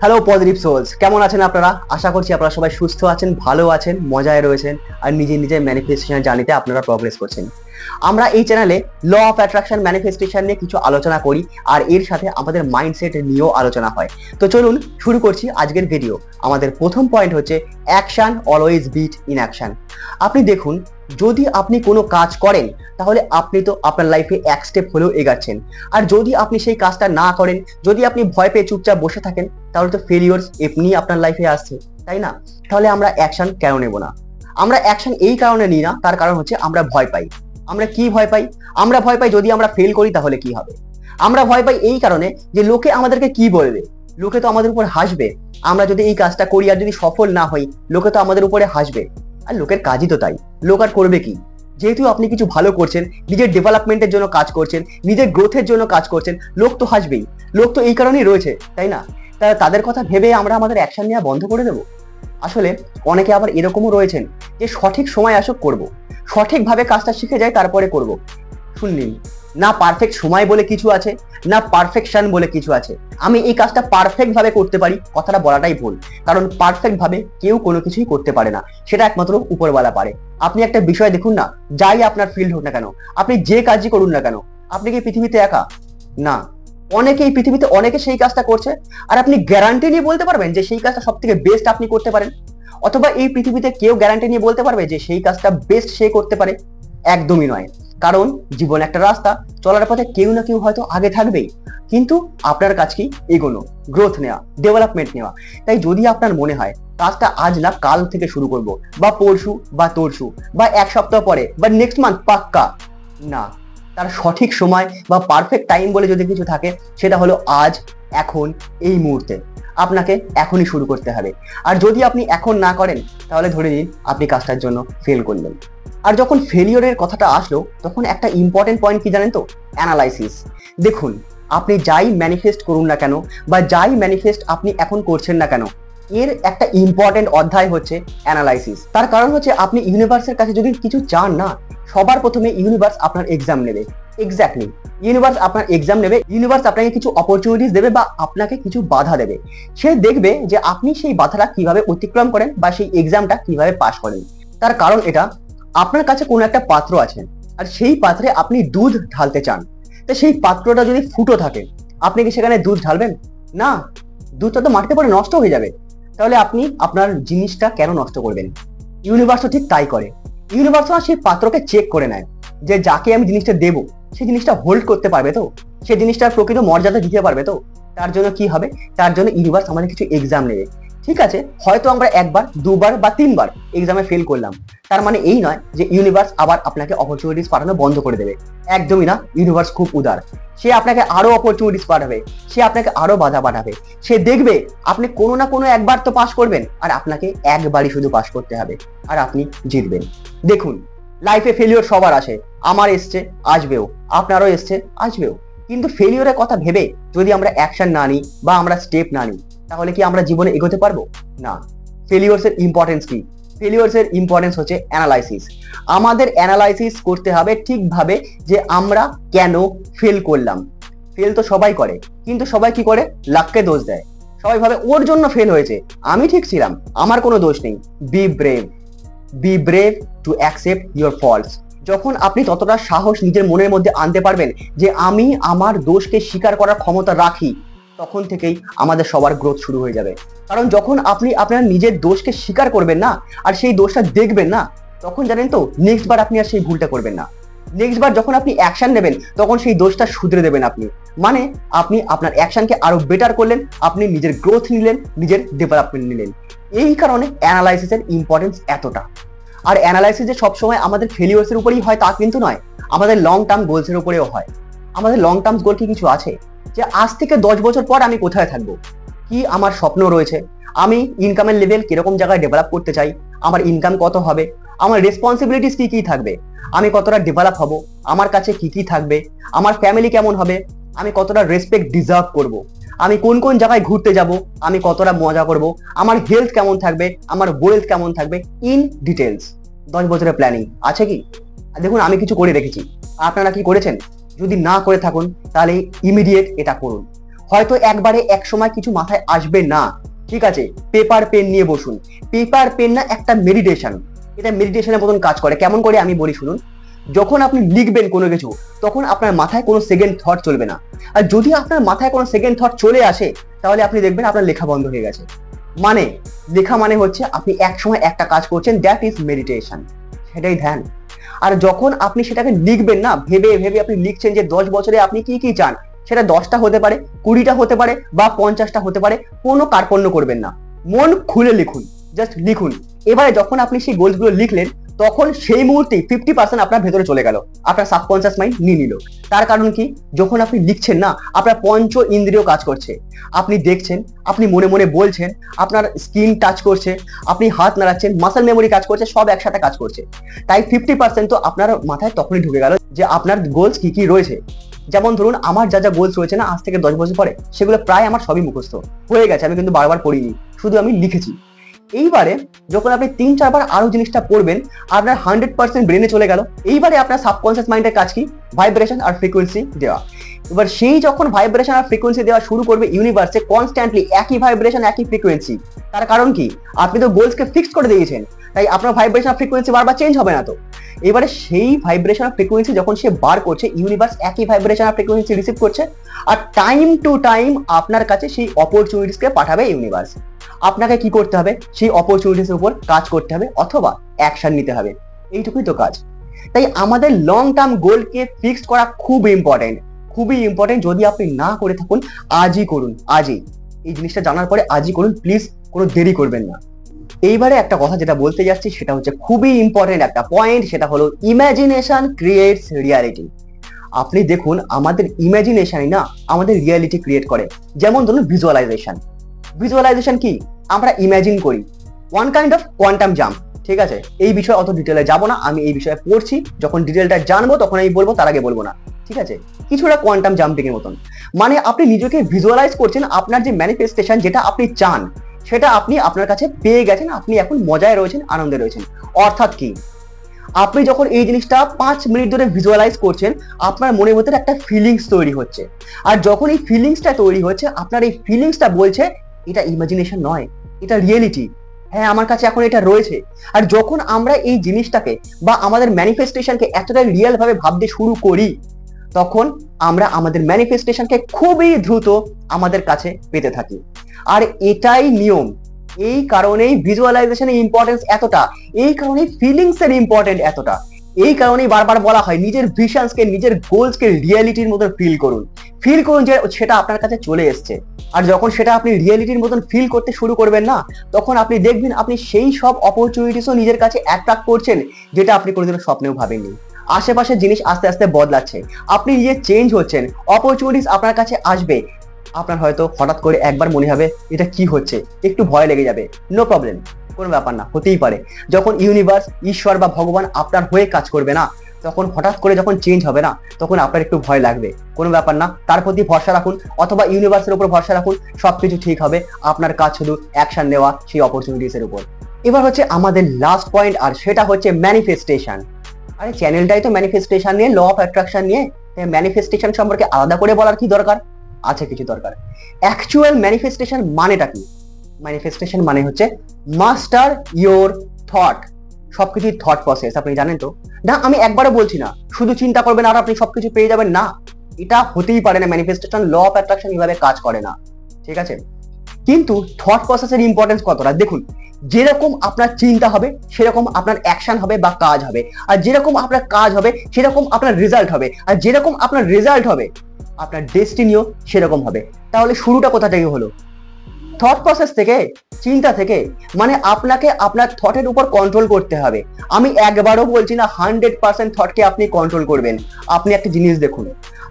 Hello positive sols, কেমন আছেন আপনারা? আশা করছি আপনারা সবাই সুস্থ আছেন, ভালো আছেন, মজায় রয়েছেন আর নিজের ম্যানিফেস্টেশন জার্নিতে আপনারা প্রগ্রেস করছেন। আমরা এই চ্যানেলে ল অফ অ্যাট্রাকশন ম্যানিফেস্টেশন নিয়ে কিছু আলোচনা করি আর এর সাথে আমাদের মাইন্ডসেট নিয়েও আলোচনা হয়। তো চলুন শুরু করছি আজকের ভিডিও। আমাদের প্রথম পয়েন্ট হচ্ছে action always beat in action. আপনি দেখুন, যদি আপনি কোনো কাজ করেন তাহলে আপনি তো আপনার লাইফে এক স্টেপ হলেও এগাচ্ছেন, আর যদি আপনি সেই কাজটা না করেন, যদি আপনি ভয় পেয়ে চুপচাপ বসে থাকেন, তাহলে তো ফেলিওরস এমনি আপনার লাইফে আসছে, তাই না? তাহলে আমরা অ্যাকশন কেন নেব না? আমরা অ্যাকশন এই কারণে নিই না, তার কারণ হচ্ছে আমরা ভয় পাই। আমরা কি ভয় পাই? আমরা ভয় পাই যদি আমরা ফেল করি তাহলে কি হবে। আমরা ভয় পাই এই কারণে যে লোকে আমাদেরকে কি বলবে, লোকে তো আমাদের উপর হাসবে। আমরা যদি এই কাজটা করি আর যদি সফল না হই, লোকে তো আমাদের উপরে হাসবে। আর লোকের কাজই তো তাই, লোক আর করবে কি? যেহেতু আপনি কিছু ভালো করছেন, নিজের ডেভেলপমেন্টের জন্য কাজ করছেন, নিজের গ্রোথের জন্য কাজ করছেন, লোক তো হাসবেই। লোক তো এই কারণেই রয়েছে, তাই না? তাদের কথা ভেবে আমরা আমাদের অ্যাকশন নেওয়া বন্ধ করে দেবো? আসলে অনেকে আবার এরকমও রয়েছেন যে সঠিক সময় আসুক করব, সঠিকভাবে কাজটা শিখে যায় তারপরে করব। শুনলেন, না পারফেক্ট সময় বলে কিছু আছে, না পারফেকশন বলে কিছু আছে। আমি এই কাজটা পারফেক্ট ভাবে করতে পারি, কথাটা বলাটাই ভুল। কারণ পারফেক্ট ভাবে কেউ কোনো কিছুই করতে পারে না, সেটা একমাত্র উপরওয়ালা পারে। আপনি একটা বিষয় দেখুন না, যাই আপনার ফিল্ড হোক না কেন, আপনি যে কাজই করুন না কেন, আপনি কি পৃথিবীতে একা? না, অনেকে এই পৃথিবীতে অনেকে সেই কাজটা করছে। আর আপনি গ্যারান্টি নিয়ে বলতে পারবেন যে সেই কাজটা সব থেকে বেস্ট আপনি করতে পারেন? অথবা এই পৃথিবীতে কেউ গ্যারান্টি নিয়ে বলতে পারবে যে সেই কাজটা বেস্ট সে করতে পারে? একদমই নয়। কারণ জীবন একটা রাস্তা, চলার পথে কেউ না কেউ হয়তো আগে থাকবেই, কিন্তু আপনার কাজ কি? এগোনো, গ্রোথ নেওয়া, ডেভেলপমেন্ট নেওয়া। তাই যদি আপনার মনে হয় কাজটা আজ না কাল থেকে শুরু করব, বা পরশু বা তরশু বা এক সপ্তাহ পরে বা নেক্সট মান্থ পাক্কা, না, তার সঠিক সময় বা পারফেক্ট টাইম বলে যদি কিছু থাকে, সেটা হলো আজ, এখন, এই মুহূর্তে। আপনাকে এখনই শুরু করতে হবে। আর যদি আপনি এখন না করেন, তাহলে ধরে নিন আপনি কাজটার জন্য ফেল করলেন। আর যখন ফেলিওরের কথাটা আসলো, তখন একটা ইম্পর্টেন্ট পয়েন্ট কি জানেন তো? অ্যানালাইসিস। দেখুন, আপনি যাই ম্যানিফেস্ট করুন না কেন, বা যাই ম্যানিফেস্ট আপনি এখন করছেন না কেন, এর একটা ইম্পর্টেন্ট অধ্যায় হচ্ছে অ্যানালাইসিস। তার কারণ হচ্ছে আপনি ইউনিভার্সের কাছে যদি কিছু চান না, সবার প্রথমে ইউনিভার্স আপনার এক্সাম নেবে। এক্স্যাক্টলি, ইউনিভার্স আপনার এক্সাম নেবে। ইউনিভার্স আপনাকে কিছু অপরচুনিটিস দেবে বা আপনাকে কিছু বাধা দেবে। সে দেখবে যে আপনি সেই বাধাটা কিভাবে অতিক্রম করেন বা সেই এক্সামটা কিভাবে পাস করেন। তার কারণ এটা, আপনার কাছে কোনো একটা পাত্র আছে, আর সেই পাত্রে আপনি দুধ ঢালতে চান। তো সেই পাত্রটা যদি ফুটো থাকে, আপনি কি সেখানে দুধ ঢালবেন? না, দুধটা তো মাটিতে পড়ে নষ্ট হয়ে যাবে। তাহলে আপনি আপনার জিনিসটা কেন নষ্ট করবেন? ইউনিভার্সও ঠিক তাই করে। ইউনিভার্সও সেই পাত্রকে চেক করে নেয় যে যাকে আমি জিনিসটা দেবো, সেই জিনিসটা হোল্ড করতে পারবে তো, সেই জিনিসটার প্রকৃত মর্যাদা দিতে পারবে তো। তার জন্য কি হবে? তার জন্য ইউনিভার্স আমাদের কিছু এক্সাম নেবে। ঠিক আছে, হয়তো আমরা একবার, দুবার বা তিনবার এক্সামে ফেল করলাম, তার মানে এই নয় যে ইউনিভার্স আবার আপনাকে অপরচুনিটিস পাঠানো বন্ধ করে দেবে। একদমই না। ইউনিভার্স খুব উদার, সে আপনাকে আরো অপরচুনিটিস পাঠাবে, সে আপনাকে আরো বাধা পাঠাবে। সে দেখবে আপনি কোনো না কোনো একবার তো পাস করবেন, আর আপনাকে একবারই শুধু পাস করতে হবে, আর আপনি জিতবেন। দেখুন, লাইফে ফেলিওর সবার আসে, আমার এসছে, আসবেও, আপনারও এসছে, আসবেও। কিন্তু ফেলিওরের কথা ভেবে যদি আমরা অ্যাকশন না নিই বা আমরা স্টেপ না নিই, তাহলে কি আমরা জীবনে এগোতে পারবো? না। ফেলিওরস এর ইম্পর্টেন্স কি? ফেলিওরস এর ইম্পর্টেন্স হচ্ছে অ্যানালাইসিস। আমাদের অ্যানালাইসিস করতে হবে ঠিকভাবে যে আমরা কেন ফেল করলাম। ফেল তো সবাই করে, কিন্তু সবাই কি করে? লাককে দোষ দেয়। সবাই ভাবে ওর জন্য ফেল হয়েছে, আমি ঠিক ছিলাম, আমার কোনো দোষ নেই। B brave, B brave to accept your faults. যখন আপনি ততটা সাহস নিজের মনের মধ্যে আনতে পারবেন যে আমি আমার দোষকে স্বীকার করার ক্ষমতা রাখি, তখন থেকেই আমাদের সবার গ্রোথ শুরু হয়ে যাবে। কারণ যখন আপনি আপনার নিজের দোষকে স্বীকার করবেন না, আর সেই দোষটা দেখবেন না, তখন জানেন তো নেক্সট বার আপনি আর সেই ভুলটা করবেন না। নেক্সট বার যখন আপনি অ্যাকশন নেবেন, তখন সেই দোষটা শুধরে দেবেন আপনি। মানে আপনি আপনার অ্যাকশনকে আরো বেটার করলেন, আপনি নিজের গ্রোথ নিলেন, নিজের ডেভেলপমেন্ট নিলেন। এই কারণে অ্যানালাইসিসের ইম্পর্টেন্স এতটা। আর অ্যানালাইসিস যে সবসময় আমাদের ফেলিওর্সের উপরেই হয় তা কিন্তু নয়, আমাদের লং টার্ম গোলসের উপরেও হয়। আমাদের লং টার্ম গোল কি কিছু আছে? যে আজ থেকে 10 বছর পর আমি কোথায় থাকবো, কি আমার স্বপ্ন রয়েছে, আমি ইনকামের লেভেল কিরকম জায়গায় ডেভেলপ করতে চাই, আমার ইনকাম কত হবে, আমার রেসপন্সিবিলিটিস কি কি থাকবে, আমি কতটা ডেভেলপ হব, আমার কাছে কি কি থাকবে, আমার ফ্যামিলি কেমন হবে, আমি কতটা রেসপেক্ট ডিজার্ভ করব, আমি কোন কোন জায়গায় ঘুরতে যাব, আমি কতটা মজা করব, আমার হেলথ কেমন থাকবে, আমার ওয়েলথ কেমন থাকবে, ইন ডিটেলস। 10 বছরের প্ল্যানিং আছে কি? দেখুন, আমি কিছু করে রেখেছি, আপনারা কি করেছেন? যদি না করে থাকুন, তাহলে ইমিডিয়েট এটা করুন। হয়তো একবারে এক সময় কিছু মাথায় আসবে না, ঠিক আছে, পেপার পেন নিয়ে বসুন। পেপার পেন না একটা মেডিটেশন, এটা মেডিটেশনের মতন কাজ করে। কেমন করে আমি বলি শুনুন। যখন আপনি লিখবেন কোনো কিছু, তখন আপনার মাথায় কোনো সেকেন্ড থট চলবে না। আর যদি আপনার মাথায় কোনো সেকেন্ড থট চলে আসে, তাহলে আপনি দেখবেন আপনার লেখা বন্ধ হয়ে গেছে। মানে লেখা মানে হচ্ছে আপনি এক সময় একটা কাজ করছেন, দ্যাট ইজ মেডিটেশন, সেটাই ধ্যান। আর যখন আপনি সেটাকে লিখবেন না, ভেবে ভেবে আপনি লিখছেন যে 10 বছরে আপনি কি কি চান, সেটা 10টা হতে পারে, 20টা হতে পারে বা 50টা হতে পারে, কোনো কার্পণ্য করবেন না, মন খুলে লিখুন, জাস্ট লিখুন। এবারে যখন আপনি সেই গোলসগুলো লিখলেন, তখন সেই মুহূর্তে 50% আপনার ভেতরে চলে গেল, আপনার সাবকনসিয়াস মাইন্ড নিয়ে নিল। তার কারণ কি, যখন আপনি লিখছেন না, আপনার পঞ্চ ইন্দ্রিয় কাজ করছে। আপনি দেখছেন, আপনি মনে মনে বলছেন, আপনার স্কিন টাচ করছে, আপনি হাত নাড়াচ্ছেন, মাসেল মেমোরি কাজ করছে, সব একসাথে কাজ করছে। তাই 50% তো আপনার মাথায় তখনই ঢুকে গেল যে আপনার গোলস কি কি রয়েছে। যেমন ধরুন, আমার যা যা গোলস রয়েছে না আজ থেকে 10 বছর পরে, সেগুলো প্রায় আমার সবই মুখস্থ হয়ে গেছে, আমি কিন্তু বারবার পড়িনি, শুধু আমি লিখেছি। এইবারে যখন আপনি 3-4 বার আরো জিনিসটা পড়বেন, আপনার 100% ব্রেনে চলে গেল। এইবারে আপনার সাবকনসিয়াস মাইন্ডের কাজ কি, ভাইব্রেশন আর ফ্রিকোয়েন্সি দেওয়া। এবার সেই যখন ভাইব্রেশন আর ফ্রিকোয়েন্সি দেওয়া শুরু করবে ইউনিভার্সে কনস্ট্যান্টলি একই ভাইব্রেশন একই ফ্রিকোয়েন্সি, তার কারণ কি, আপনি তো গোলসকে ফিক্সড করে দিয়েছেন, তাই আপনার ভাইব্রেশন আর ফ্রিকোয়েন্সি বারবার চেঞ্জ হবে না। তো এবারে সেই ভাইব্রেশন আর ফ্রিকোয়েন্সি যখন সে বার করছে, ইউনিভার্স একই ভাইব্রেশন আর ফ্রিকোয়েন্সি রিসিভ করছে, আর টাইম টু টাইম আপনার কাছে সেই অপরচুনিটিসকে পাঠাবে ইউনিভার্স। আপনাকে কি করতে হবে, সেই অপরচুনিটিসের উপর কাজ করতে হবে অথবা অ্যাকশন নিতে হবে, এইটুকুই তো কাজ। তাই আমাদের লং টার্ম গোলকে ফিক্সড করা খুব ইম্পর্টেন্ট, খুবই ইম্পর্টেন্ট। যদি আপনি না করে থাকুন, আজই করুন, আজই এই জিনিসটা জানার পরে আজই করুন, প্লিজ কোনো দেরি করবেন না। এইবারে একটা কথা যেটা বলতে যাচ্ছি, সেটা হচ্ছে খুবই ইম্পর্টেন্ট একটা পয়েন্ট, সেটা হলো ইমাজিনেশন ক্রিয়েটস রিয়ালিটি। আপনি দেখুন, আমাদের ইমাজিনেশনই না আমাদের রিয়ালিটি ক্রিয়েট করে। যেমন ধরুন ভিজুয়ালাইজেশন। ভিজুয়ালাইজেশন কি, আমরা ইমাজিন করি, one kind of quantum jump, ঠিক আছে। এই বিষয়ে অত ডিটেলে যাব না, আমি এই বিষয়ে পড়ছি, যখন ডিটেলটা জানবো তখন আমি বলবো, তার আগে বলবো না, ঠিক আছে। কিছুটা কোয়ান্টাম জাম্পিং এর মতন, মানে আপনি নিজেকে ভিজুয়ালাইজ করছেন, আপনার যে ম্যানিফেস্টেশন যেটা আপনি চান, সেটা আপনি আপনার কাছে পেয়ে গেছেন, আপনি এখন মজায় রয়েছেন, আনন্দে রয়েছেন। অর্থাৎ কি, আপনি যখন এই জিনিসটা 5 মিনিট ধরে ভিজুয়ালাইজ করছেন, আপনার মনের মধ্যে একটা ফিলিংস তৈরি হচ্ছে। আর যখন এই ফিলিংসটা তৈরি হচ্ছে, আপনার এই ফিলিংসটা বলছে এটা ইমাজিনেশন নয়, এটা রিয়েলিটি। হ্যাঁ, আমার কাছে এখন এটা রয়েছে। আর যখন আমরা এই জিনিসটাকে বা আমাদের ম্যানিফেস্টেশনকে এতটাই রিয়েল ভাবে ভাবতে শুরু করি, তখন আমরা আমাদের ম্যানিফেস্টেশনকে খুবই দ্রুত আমাদের কাছে পেতে থাকি। আর এটাই নিয়ম। এই কারণেই ভিজুয়ালাইজেশনের ইম্পর্টেন্স এতটা, এই কারণেই ফিলিংস এর ইম্পর্টেন্ট এতটা, এই কারণেই বারবার বলা হয় নিজের ভিশনসকে, নিজের গোলসকে রিয়েলিটির মতন ফিল করুন, ফিল করুন যে সেটা আপনার কাছে চলে এসছে। আর যখন সেটা আপনি রিয়েলিটির মতন ফিল করতে শুরু করবেন না, তখন আপনি দেখবেন আপনি সেই সব অপরচুনিটিসও নিজের কাছে অ্যাট্রাক্ট করছেন, যেটা আপনি কোনোদিনও স্বপ্নেও ভাবেননি। আশেপাশের জিনিস আস্তে আস্তে বদলাচ্ছে, আপনি নিজে চেঞ্জ হচ্ছেন, অপরচুনিটিস আপনার কাছে আসবে। আপনার হয়তো হঠাৎ করে একবার মনে হবে এটা কি হচ্ছে, একটু ভয় লেগে যাবে, নো প্রবলেম, কোনো ব্যাপার না, হতেই পারে। যখন ইউনিভার্স, ঈশ্বর বা ভগবান আপনার হয়ে কাজ করবে না, তখন হঠাৎ করে যখন চেঞ্জ হবে না, তখন আপনার একটু ভয় লাগবে, কোনো ব্যাপার না, তার প্রতি ভরসা রাখুন অথবা ইউনিভার্সের উপর ভরসা রাখুন, সবকিছু ঠিক হবে। আপনার কাজ শুধু অ্যাকশন নেওয়া সেই অপরচুনিটিস এর উপর। এবার হচ্ছে আমাদের লাস্ট পয়েন্ট, আর সেটা হচ্ছে ম্যানিফেস্টেশন। আরে চ্যানেলটাই তো ম্যানিফেস্টেশন নিয়ে, ল অফ অ্যাট্রাকশন নিয়ে, ম্যানিফেস্টেশন সম্পর্কে আলাদা করে বলার কি দরকার আছে? কিছু দরকার। অ্যাকচুয়াল ম্যানিফেস্টেশন মানেটা কি? ম্যানিফেস্টেশন মানে হচ্ছে মাস্টার ইওর থট। সবকিছুই থট প্রসেস, আপনি জানেন তো। না, আমি একবারও বলছি না শুধু চিন্তা করবেন আর আপনি সবকিছু পেয়ে যাবেন, না, এটা হতেই পারে না। ম্যানিফেস্টেশন, ল অফ অ্যাট্রাকশন এইভাবে কাজ করে না, ঠিক আছে। কিন্তু থট প্রসেসের ইম্পর্টেন্স কতটা দেখুন। যেরকম আপনার চিন্তা হবে সেরকম আপনার অ্যাকশন হবে বা কাজ হবে, আর যেরকম আপনার কাজ হবে সেরকম আপনার রেজাল্ট হবে, আর যেরকম আপনার রেজাল্ট হবে আপনার ডেস্টিনিও সেরকম হবে। তাহলে শুরুটা কোথা থেকে হলো? থট প্রসেস থেকে, চিন্তা থেকে। মানে আপনাকে আপনার থটের উপর কন্ট্রোল করতে হবে। আমি একবারও বলছি না 100% থটকে আপনি কন্ট্রোল করবেন। আপনি একটা জিনিস দেখুন,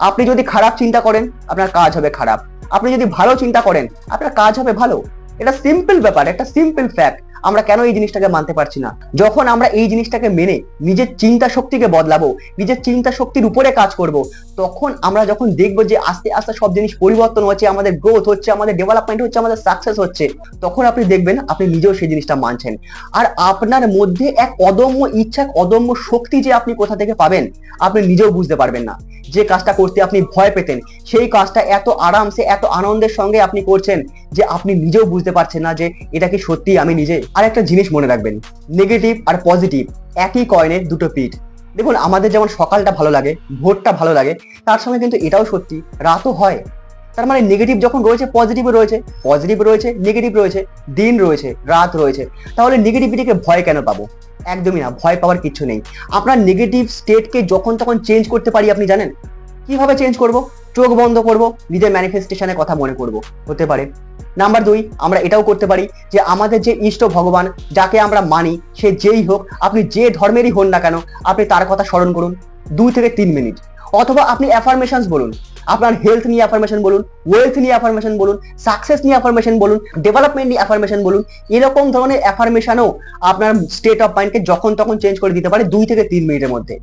আপনি যদি খারাপ চিন্তা করেন আপনার কাজ হবে খারাপ, আপনি যদি ভালো চিন্তা করেন আপনার কাজ হবে ভালো। এটা সিম্পল ব্যাপার, একটা সিম্পল ফ্যাক্ট। আমরা কেন এই জিনিসটাকে মানতে পারছি না? যখন আমরা এই জিনিসটাকে মেনে নিজের চিন্তা শক্তিকে বদলাবো, নিজের চিন্তা শক্তির উপরে কাজ করব, তখন আমরা যখন দেখবো যে আস্তে আস্তে সব জিনিস পরিবর্তন হচ্ছে, আমাদের গ্রোথ হচ্ছে, আমাদের ডেভেলপমেন্ট হচ্ছে, আমাদের সাকসেস হচ্ছে, তখন আপনি দেখবেন আপনি নিজেও সেই জিনিসটা মানছেন। আর আপনার মধ্যে এক অদম্য ইচ্ছা, এক অদম্য শক্তি যে আপনি কোথা থেকে পাবেন আপনি নিজেও বুঝতে পারবেন না। যে কাজটা করতে আপনি ভয় পেতেন সেই কাজটা এত আরামসে, এত আনন্দের সঙ্গে আপনি করছেন যে আপনি নিজেও বুঝতে পারছেন না যে এটা কি সত্যি আমি নিজে। আর একটা জিনিস মনে রাখবেন, নেগেটিভ আর পজিটিভ একই কয়েনের দুটো পিঠ। দেখুন, আমাদের যেমন সকালটা ভালো লাগে, ভোরটা ভালো লাগে, তার সঙ্গে কিন্তু এটাও সত্যি রাতও হয়। তার মানে নেগেটিভ যখন রয়েছে পজিটিভ রয়েছে, পজিটিভ রয়েছে নেগেটিভ রয়েছে, দিন রয়েছে রাত রয়েছে। তাহলে নেগেটিভিটিকে ভয় কেন পাবো? একদমই না, ভয় পাওয়ার কিছু নেই। আপনার নেগেটিভ স্টেটকে যখন তখন চেঞ্জ করতে পারি, আপনি জানেন কিভাবে চেঞ্জ করব? চোখ বন্ধ করব, নিজের ম্যানিফেস্টেশনের কথা মনে করব, হতে পারে। নাম্বার 2, আমরা এটাও করতে পারি যে আমাদের যে ইষ্ট ভগবান যাকে আমরা মানি, সে যেই হোক, আপনি যে ধর্মেরই হন না কেন, আপনি তার কথা স্মরণ করুন 2 থেকে 3 মিনিট। অথবা আপনি অ্যাফার্মেশনস বলুন, আপনার হেলথ নিয়ে অ্যাফার্মেশন বলুন, ওয়েলথ নিয়ে অ্যাফার্মেশন বলুন, সাকসেস নিয়ে অ্যাফার্মেশন বলুন, ডেভেলপমেন্ট নিয়ে অ্যাফার্মেশন বলুন। এরকম ধরনের অ্যাফার্মেশনও আপনার স্টেট অফ মাইন্ডকে যখন তখন চেঞ্জ করে দিতে পারে 2 থেকে 3 মিনিটের মধ্যে।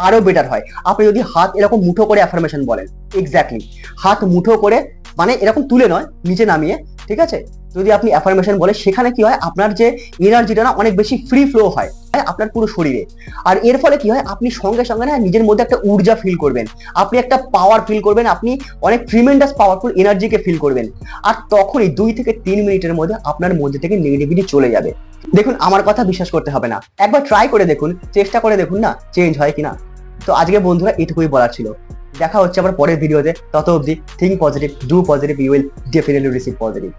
আরো বেটার হয় আপনি যদি হাত এরকম মুঠো করে অ্যাফার্মেশন বলেন। এক্স্যাক্টলি, হাত মুঠো করে, মানে এরকম তুলে নয়, নিচে নামিয়ে, ঠিক আছে? যদি আপনি অ্যাফার্মেশন বলে, সেখানে কি হয়, আপনার যে এনার্জিটা না অনেক বেশি ফ্রি ফ্লো হয় আপনার পুরো শরীরে। আর এর ফলে কি হয়, আপনি সঙ্গে সঙ্গে না নিজের মধ্যে একটা ঊর্জা ফিল করবেন, আপনি একটা পাওয়ার ফিল করবেন, আপনি অনেক ট্রিমেন্ডাস পাওয়ারফুল এনার্জিকে ফিল করবেন। আর তখনই 2 থেকে 3 মিনিটের মধ্যে আপনার মধ্যে থেকে নেগেটিভিটি চলে যাবে। দেখুন, আমার কথা বিশ্বাস করতে হবে না, একবার ট্রাই করে দেখুন, চেষ্টা করে দেখুন না চেঞ্জ হয় কিনা। তো আজকে বন্ধুরা এটুকুই বলার ছিল। দেখা হচ্ছে আবার পরের ভিডিওতে। তত অবধি think positive, do positive, you will definitely receive positive.